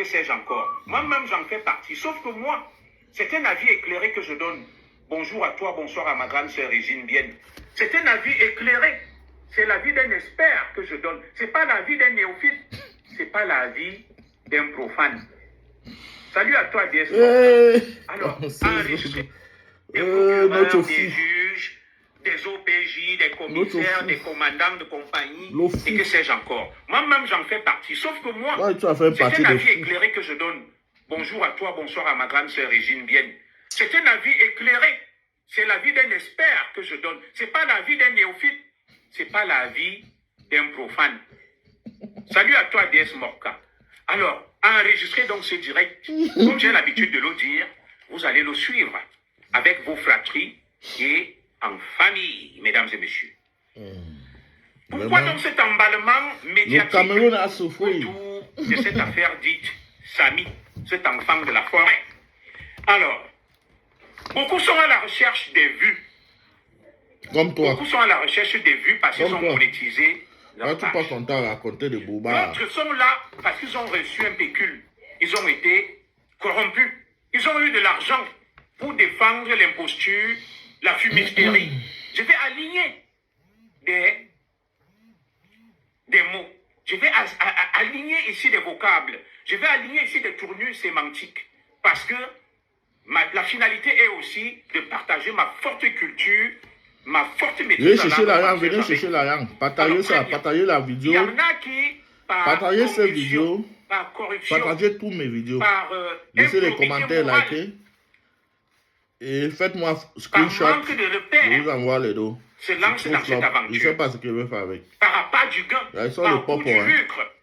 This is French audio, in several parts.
sais-je encore. Moi-même, j'en fais partie. Sauf que moi, c'est un avis éclairé que je donne. Bonjour à toi, bonsoir à ma grande sœur Régine Bienne. C'est un avis éclairé. C'est l'avis d'un expert que je donne. Ce n'est pas l'avis d'un néophyte. Ce n'est pas l'avis d'un profane. Salut à toi, DS. Alors, enregistré des procureurs, des juges, des OPJ, des commissaires, des commandants de compagnie, et que sais-je encore. Moi-même, j'en fais partie. Sauf que moi, c'est un avis éclairé que je donne. Bonjour à toi, bonsoir à ma grande sœur Régine Bienne. C'est un avis éclairé. C'est l'avis d'un expert que je donne. Ce n'est pas l'avis d'un néophyte. Ce n'est pas l'avis d'un profane. Salut à toi, DS Morka. Alors, enregistrez donc ce direct. Comme j'ai l'habitude de le dire, vous allez le suivre avec vos fratries et en famille, mesdames et messieurs. Pourquoi donc cet emballement médiatique autour de cette affaire dite Samy, cet enfant de la forêt? Alors, beaucoup sont à la recherche des vues. Comme toi. Beaucoup sont à la recherche des vues parce qu'ils ont monétisé leur page. Tu pas content à raconter de Bouba. D'autres sont là parce qu'ils ont reçu un pécule. Ils ont été corrompus. Ils ont eu de l'argent pour défendre l'imposture, la fumisterie. Je vais aligner des mots. Je vais aligner ici des vocables. Je vais aligner ici des tournures sémantiques. Parce que la finalité est aussi de partager ma forte culture, ma forte maîtrise. Venez chercher l'argent, venez chercher l'argent. Partagez ça, partagez la vidéo. Il y en a qui, partagez cette vidéo, par corruption, partagez toutes mes vidéos. Laissez les commentaires, likez. Et faites-moi screenshot. Par manque de repères, je vous envoie les dos. se lance dans cette aventure. Je ne sais pas ce qu'il veut faire avec. Par appât du gain, par coup du lucre.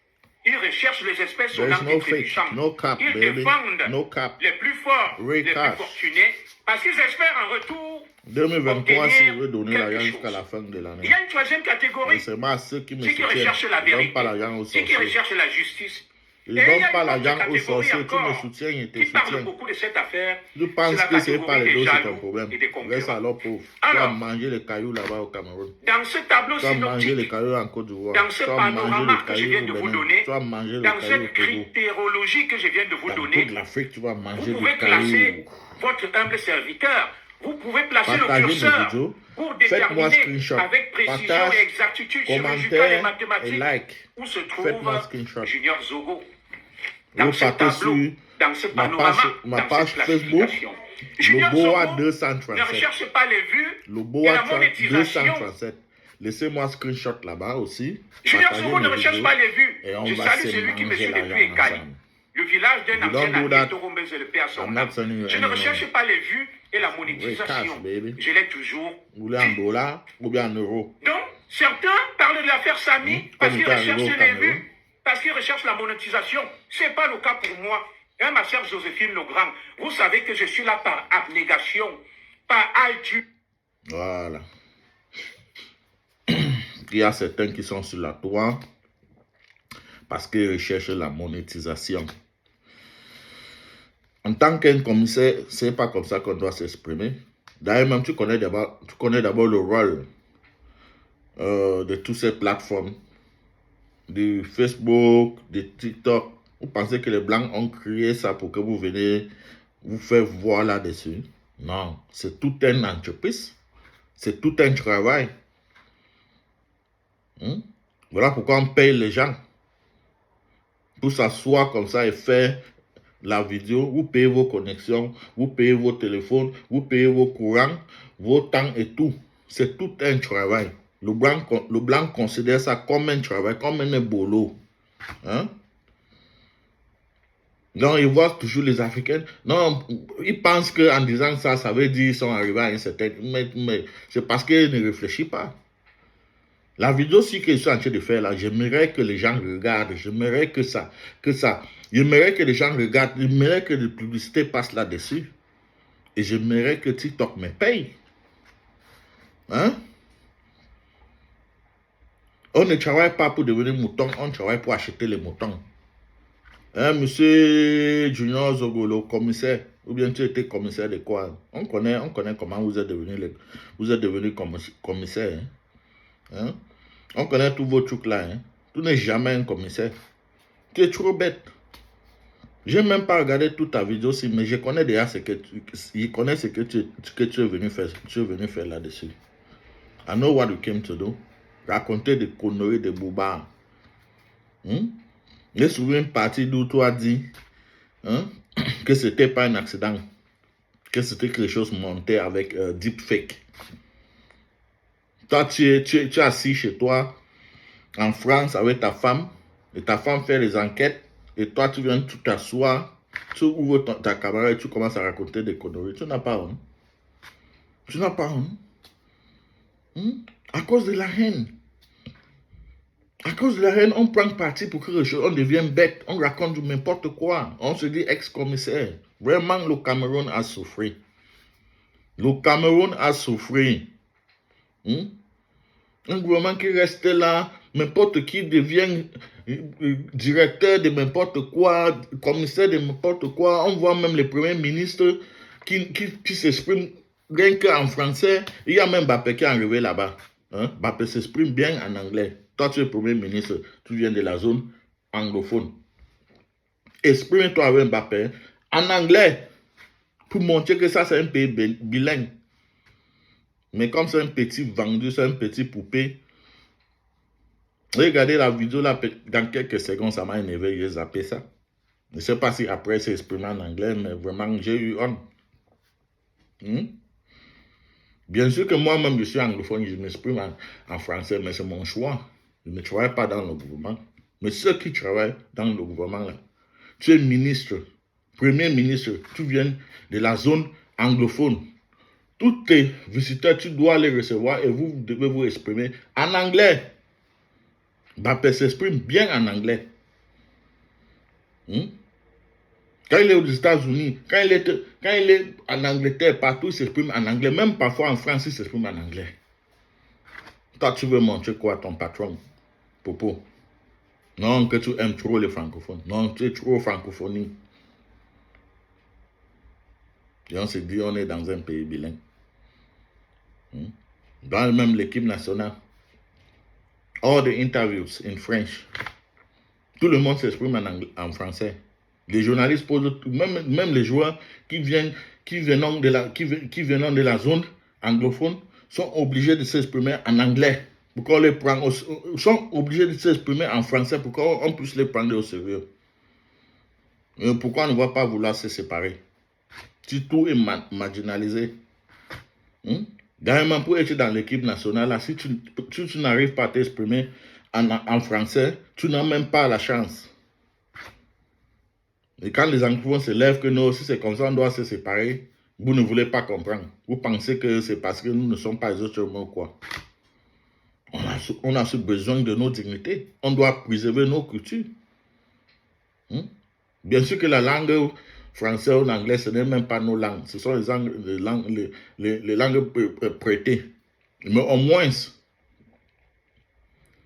Ils recherchent les espèces sonnantes et trébuchantes. Ils défendent les plus forts, les plus fortunés, parce qu'ils espèrent en retour 2023, si vous donner l'argent jusqu'à la fin de l'année. Il y a une troisième catégorie. C'est moi ceux qui me ceux qui recherchent la vérité, ceux qui recherchent la justice. Ils ne donnent pas l'argent aux sorciers, tu me soutiens et te soutiens. Beaucoup de cette affaire. Je pense que ce n'est pas les dos, c'est ton problème. Reste alors pauvre. Tu vas manger les cailloux là-bas au Cameroun. Dans ce tableau synoptique, tu vas manger les cailloux en Côte d'Ivoire. Dans ce panorama que je viens de vous donner, dans cette cailloux critérologie que je viens de vous donner, l'Afrique, tu vas manger vous pouvez classer votre humble serviteur. Vous pouvez placer le curseur pour déterminer avec précision et exactitude chirurgicale et mathématique où se trouve Junior Zogo. Dans ce tableau, dans ce panorama, ma page Facebook, Junior Loboa Zogo 237. ne recherche pas les vues et Loboa la monétisation. 237. Laissez-moi screenshot là-bas aussi. Junior Zogo ne recherche pas les vues. Je salue celui qui me suit depuis Ekali. Le village d'un ancien ami Torombez et le père son âme. Je ne recherche pas les vues et la monétisation. Je l'ai toujours Vous voulez en dollars ou bien en euros? Donc, certains parlent de l'affaire Samy parce qu'ils recherchent les vues, parce qu'ils recherchent la monétisation. Ce n'est pas le cas pour moi. Hein, ma chère Joséphine Legrand, vous savez que je suis là par abnégation, par altruisme. Voilà. Il y a certains qui sont sur la toile parce qu'ils recherchent la monétisation. En tant qu'un commissaire, ce n'est pas comme ça qu'on doit s'exprimer. D'ailleurs, même tu connais d'abord le rôle de toutes ces plateformes, de Facebook, de TikTok. Vous pensez que les Blancs ont créé ça pour que vous venez vous faire voir là-dessus? Non, c'est tout un entreprise. C'est tout un travail. Voilà pourquoi on paye les gens. Pour s'asseoir comme ça et faire la vidéo, vous payez vos connexions, vous payez vos téléphones, vous payez vos courants, vos temps et tout. C'est tout un travail. Le blanc considère ça comme un travail, comme un boulot. Hein? Donc, ils voient toujours les Africains. Non, ils pensent qu'en disant ça, ça veut dire qu'ils sont arrivés à un certain... Mais c'est parce qu'ils ne réfléchissent pas. La vidéo que je suis en train de faire là, j'aimerais que les gens regardent. J'aimerais j'aimerais que les gens regardent. J'aimerais que les publicités passent là-dessus. Et j'aimerais que TikTok me paye. Hein? On ne travaille pas pour devenir mouton, on travaille pour acheter les moutons. Hein, monsieur Junior Zogolo, commissaire, ou bien tu étais commissaire de quoi? On connaît comment vous êtes devenu commissaire. Hein? On connaît tous vos trucs là. Hein? Tu n'es jamais un commissaire. Tu es trop bête. J'ai même pas regardé toute ta vidéo aussi, mais je connais déjà ce que tu es venu faire. Tu es venu faire là-dessus. I know what you came to do. Raconter des conneries de bobards. Je me souviens une partie d'où tu as dit que c'était pas un accident, que c'était quelque chose monté avec deepfake. Toi, tu es assis chez toi en France avec ta femme, et ta femme fait les enquêtes, et toi, tu viens tout t'asseoir, tu ouvres ta caméra et tu commences à raconter des conneries. Tu n'as pas honte. Tu n'as pas honte. À cause de la haine. À cause de la haine, on prend parti pour quelque chose, on devient bête, on raconte du n'importe quoi, on se dit ex-commissaire. Vraiment, le Cameroun a souffert. Le Cameroun a souffert. Un gouvernement qui reste là, n'importe qui devient directeur de n'importe quoi, commissaire de n'importe quoi. On voit même les premiers ministres qui s'expriment rien qu'en français. Il y a même Mbappé qui est arrivé là-bas. Mbappé s'exprime bien en anglais. Toi, tu es premier ministre, tu viens de la zone anglophone. Exprime-toi avec Mbappé en anglais pour montrer que ça, c'est un pays bilingue. Mais comme c'est un petit vendu, c'est un petit poupée. Regardez la vidéo là, dans quelques secondes, ça m'a énervé, j'ai zappé ça. Je ne sais pas si après c'est exprimé en anglais, mais vraiment, j'ai eu honte. Bien sûr que moi-même, je suis anglophone, je m'exprime en français, mais c'est mon choix. Je ne travaille pas dans le gouvernement. Mais ceux qui travaillent dans le gouvernement, là, tu es ministre, premier ministre, tu viens de la zone anglophone. Tous tes visiteurs, tu dois les recevoir et vous devez vous exprimer en anglais. Mbappé s'exprime bien en anglais. Quand il est aux États-Unis, quand il est en Angleterre, partout, il s'exprime en anglais. Même parfois en France, il s'exprime en anglais. Toi, tu veux montrer quoi à ton patron, Popo? Non, que tu aimes trop les francophones. Non, tu es trop francophonie. Et on se dit, on est dans un pays bilingue. Dans même l'équipe nationale, all the interviews in French. Tout le monde s'exprime en français. Les journalistes posent, même les joueurs qui viennent de la zone anglophone sont obligés de s'exprimer en anglais. Pourquoi on les prend sont obligés de s'exprimer en français pour qu'on puisse les prendre au sérieux. Et pourquoi on ne va pas vouloir se séparer? Si tout est marginalisé. D'ailleurs, pour être dans l'équipe nationale, là, si tu n'arrives pas à t'exprimer en français, tu n'as même pas la chance. Et quand les anglophones se lèvent que non, si c'est comme ça, on doit se séparer, vous ne voulez pas comprendre. Vous pensez que c'est parce que nous ne sommes pas les autres humains ou quoi. On a ce besoin de nos dignités. On doit préserver nos cultures. Bien sûr que la langue française ou l'anglais, ce n'est même pas nos langues. Ce sont les langues prêtées. Mais au moins,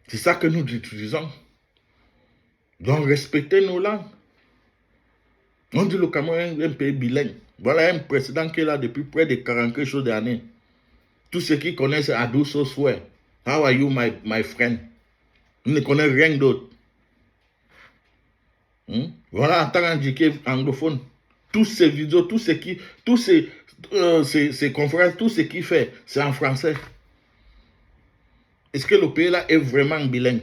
c'est ça que nous utilisons. Donc, respectez nos langues. On dit le Cameroun est un pays bilingue. Voilà un président qui est là depuis près de 40 quelque chose d'années. Tous ceux qui connaissent Adou Soswe, how are you my friend? Ils ne connaissent rien d'autre. Voilà, en tant qu'indiqué anglophone, tous ces vidéos, tous ces conférences, tout ce qu'il fait, c'est en français. Est-ce que le pays là est vraiment bilingue?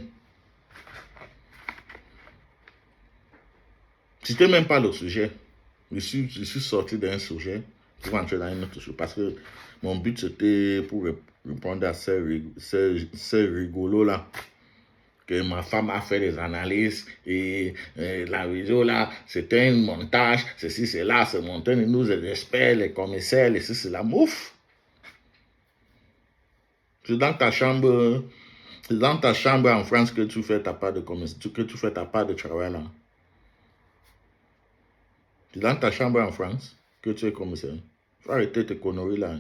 C'était même pas le sujet. Je suis sorti d'un sujet pour entrer dans un autre sujet parce que mon but c'était pour répondre à ces rigolos là. Que ma femme a fait des analyses et la vidéo là, c'était un montage, ceci, cela, c'est monté, nous les experts, les commissaires, les ceci, c'est la mouffe. C'est dans ta chambre en France que tu fais ta part de commissaire, que tu fais ta part de travail là. C'est dans ta chambre en France que tu es commissaire. Faut arrêter tes conneries là.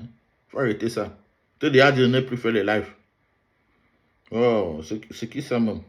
Faut arrêter ça. Tu as déjà dit de ne plus faire les lives. Oh, c'est qui ça même?